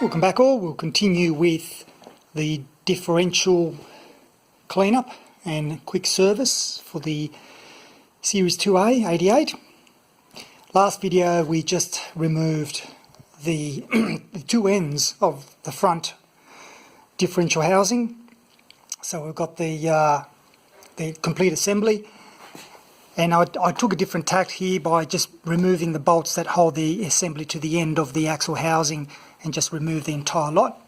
Welcome back all. We'll continue with the differential cleanup and quick service for the Series 2A 88. Last video we just removed the, the two ends of the front differential housing. So we've got the complete assembly, and I took a different tact here by just removing the bolts that hold the assembly to the end of the axle housing and just remove the entire lot.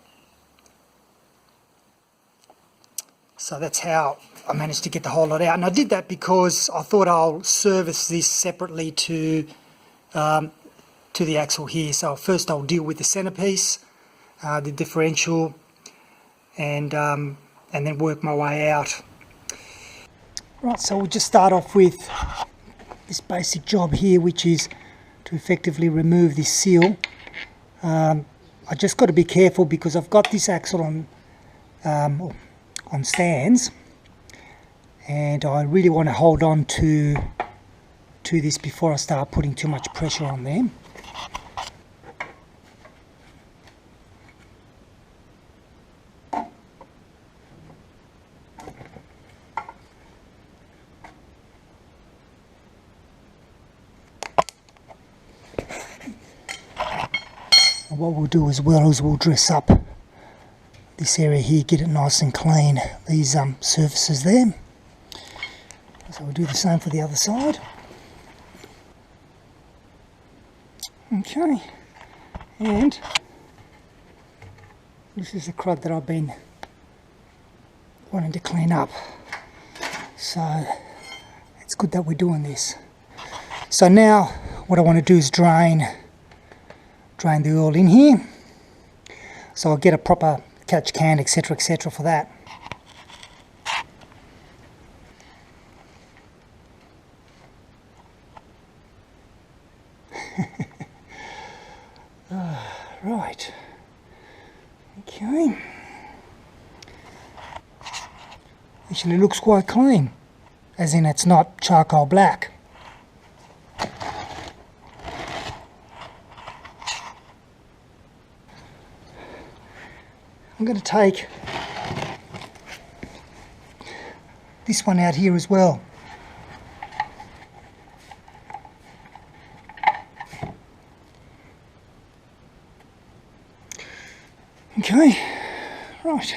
So that's how I managed to get the whole lot out, and I did that because I thought I'll service this separately to the axle here. So first I'll deal with the centerpiece, the differential, and then work my way out. Right, so we'll just start off with this basic job here, which is to effectively remove this seal. I just got to be careful because I've got this axle on stands, and I really want to hold on to this before I start putting too much pressure on them. And what we'll do as well is we'll dress up this area here, get it nice and clean, these surfaces there. So we'll do the same for the other side. Okay, and this is the crud that I've been wanting to clean up, so it's good that we're doing this. So now what I want to do is drain the oil in here, so I'll get a proper catch can, etc, for that. Right, okay, actually looks quite clean, as in it's not charcoal black. I'm going to take this one out here as well. Okay, right.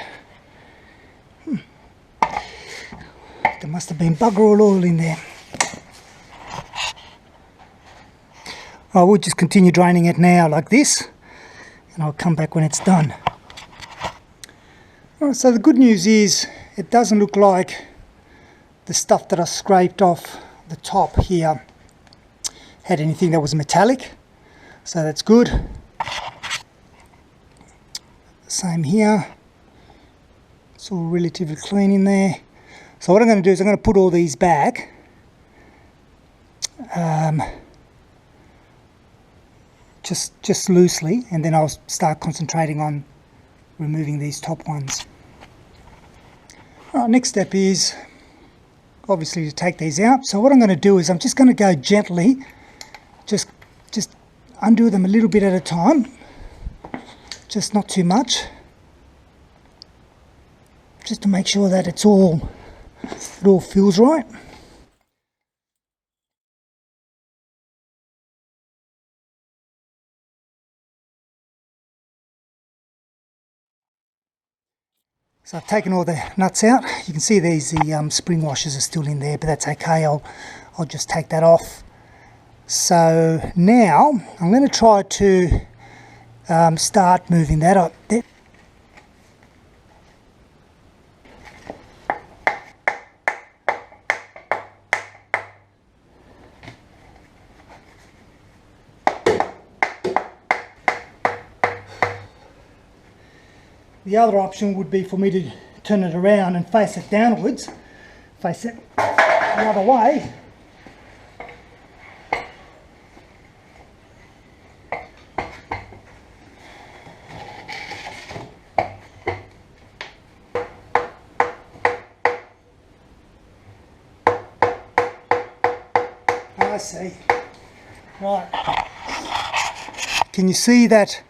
There must have been bugger all oil in there. I will just continue draining it now like this, and I'll come back when it's done. Alright, so the good news is it doesn't look like the stuff that I scraped off the top here had anything that was metallic, so that's good. Same here, it's all relatively clean in there. So what I'm going to do is I'm going to put all these back, just loosely, and then I'll start concentrating on removing these top ones. Right, next step is obviously to take these out. So what I'm going to do is I'm just going to go gently, just undo them a little bit at a time, just not too much, just to make sure that it all feels right. So I've taken all the nuts out. You can see the spring washers are still in there, but that's okay. I'll just take that off. So now I'm going to try to start moving that up. The other option would be for me to turn it around and face it downwards, face it the other way. see. Right. Can you see that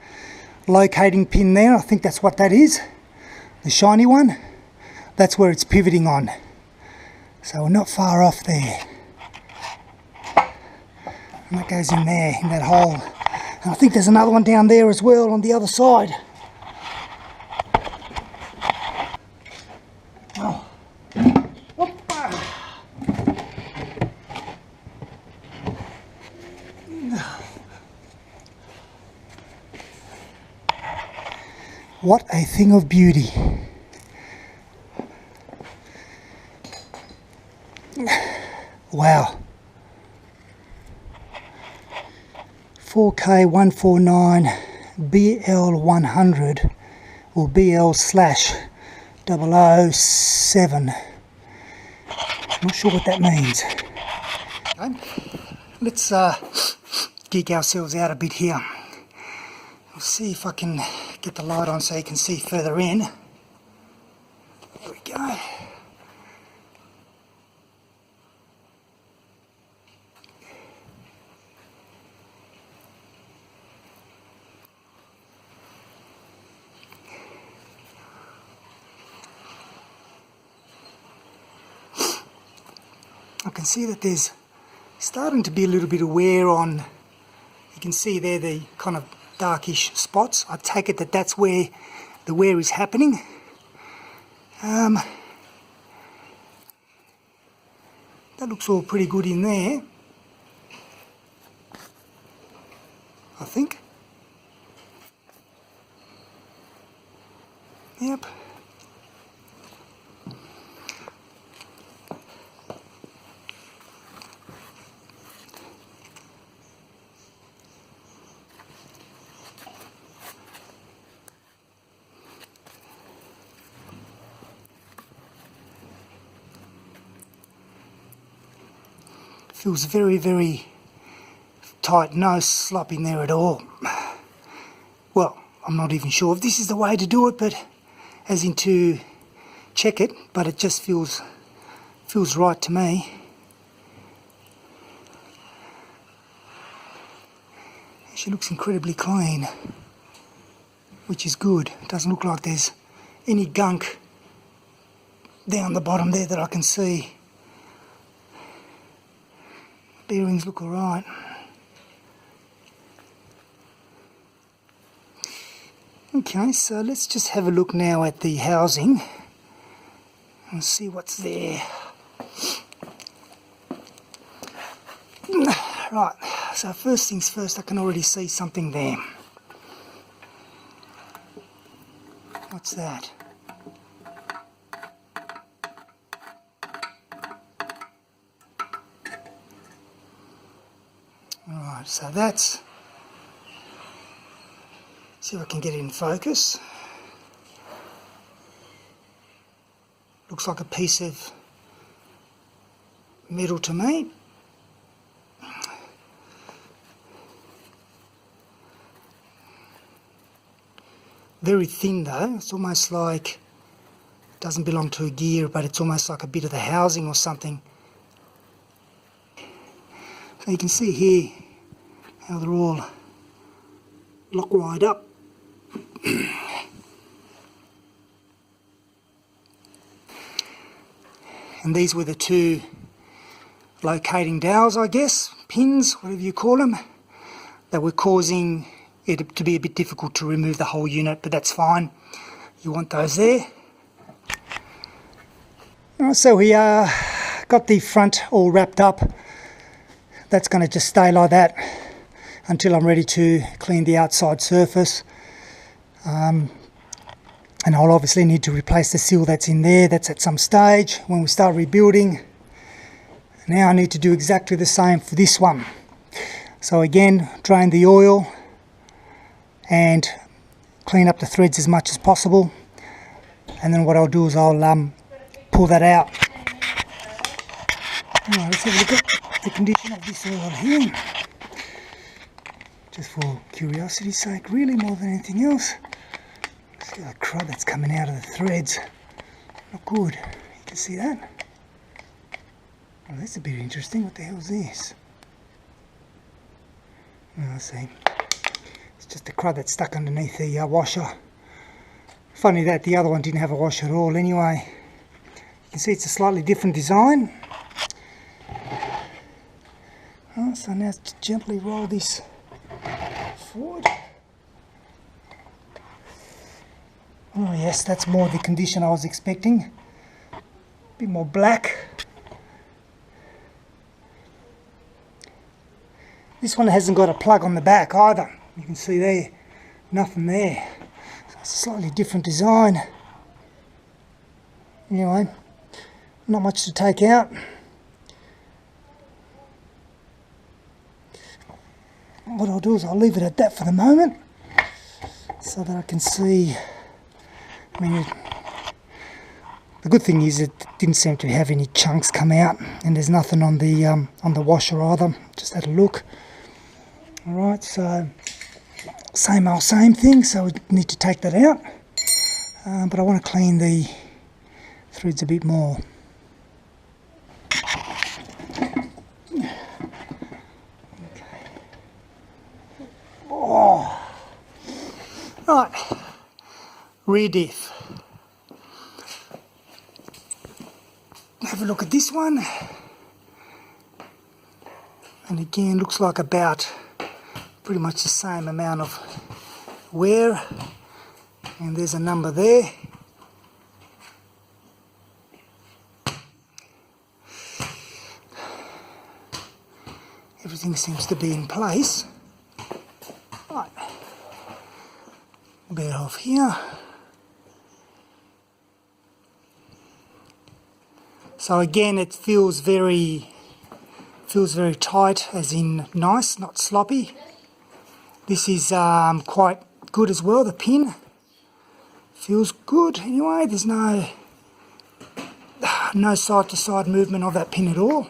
locating pin there. I think that's what that is. The shiny one. That's where it's pivoting on. So we're not far off there. And that goes in there, in that hole. And I think there's another one down there as well on the other side. Oh. What a thing of beauty. Wow. 4K 149 BL100 or BL/007. Not sure what that means. Okay. Let's geek ourselves out a bit here. I'll see if I can get the light on so you can see further in. There we go. I can see that there's starting to be a little bit of wear on, you can see there the kind of darkish spots. I take it that that's where the wear is happening. That looks all pretty good in there, I think. Yep. Feels very, very tight, no slop in there at all. Well, I'm not even sure if this is the way to do it, but as in to check it, but it just feels right to me. She looks incredibly clean, which is good. It doesn't look like there's any gunk down the bottom there that I can see. Bearings look alright. Okay, so let's just have a look now at the housing and see what's there. Right, so first things first, I can already see something there. What's that? Alright, so that's, see if I can get it in focus. Looks like a piece of metal to me. Very thin though, it's almost like, it doesn't belong to a gear, but it's almost like a bit of the housing or something. So you can see here how they're all lock right up. And these were the two locating dowels, I guess, pins, whatever you call them, that were causing it to be a bit difficult to remove the whole unit, but that's fine. You want those there. Alright, so we got the front all wrapped up. That's going to just stay like that until I'm ready to clean the outside surface. And I'll obviously need to replace the seal that's in there. That's at some stage when we start rebuilding. Now I need to do exactly the same for this one. So again, drain the oil and clean up the threads as much as possible. And then what I'll do is I'll pull that out. Alright, let's have a look at the condition of this oil here. Just for curiosity's sake, really, more than anything else. See the crud that's coming out of the threads. Not good. You can see that? Oh, that's a bit interesting. What the hell is this? Oh, I see. It's just the crud that's stuck underneath the washer. Funny that the other one didn't have a washer at all anyway. You can see it's a slightly different design. Right, so now to gently roll this forward. Oh yes, that's more the condition I was expecting. A bit more black. This one hasn't got a plug on the back either. You can see there, nothing there. So it's a slightly different design. Anyway, not much to take out. What I'll do is I'll leave it at that for the moment, so that I can see. I mean, the good thing is it didn't seem to have any chunks come out, and there's nothing on the washer either. Just had a look. All right, so same old same thing. So we need to take that out, but I want to clean the threads a bit more. Right, rear diff. Have a look at this one. And again, looks like about pretty much the same amount of wear. And there's a number there. Everything seems to be in place. Right. Bit off here. So again, it feels very tight, as in nice, not sloppy. This is quite good as well. The pin feels good. Anyway, there's no side to side movement of that pin at all.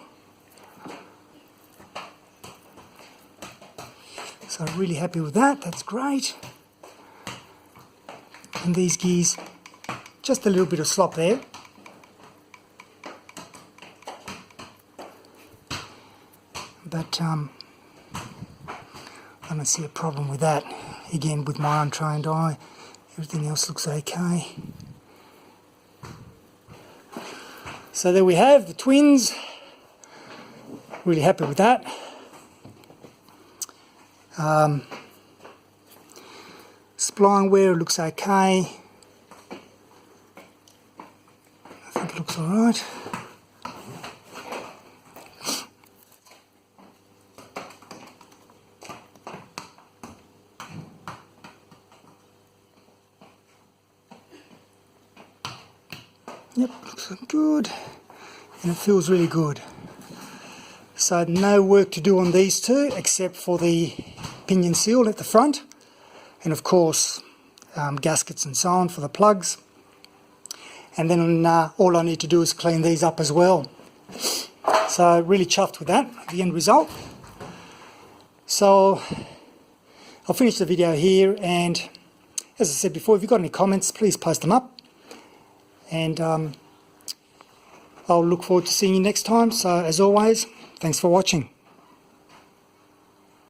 So really happy with that. That's great. And these gears, just a little bit of slop there. But I don't see a problem with that. Again, with my untrained eye, everything else looks okay. So there we have the twins. Really happy with that. Spline wear looks okay. I think it looks alright. Yep, looks good. And it feels really good. So no work to do on these two except for the pinion seal at the front. And of course, gaskets and so on for the plugs. And then all I need to do is clean these up as well. So really chuffed with that, the end result. So I'll finish the video here, and as I said before, if you've got any comments, please post them up. And I'll look forward to seeing you next time. So as always, thanks for watching.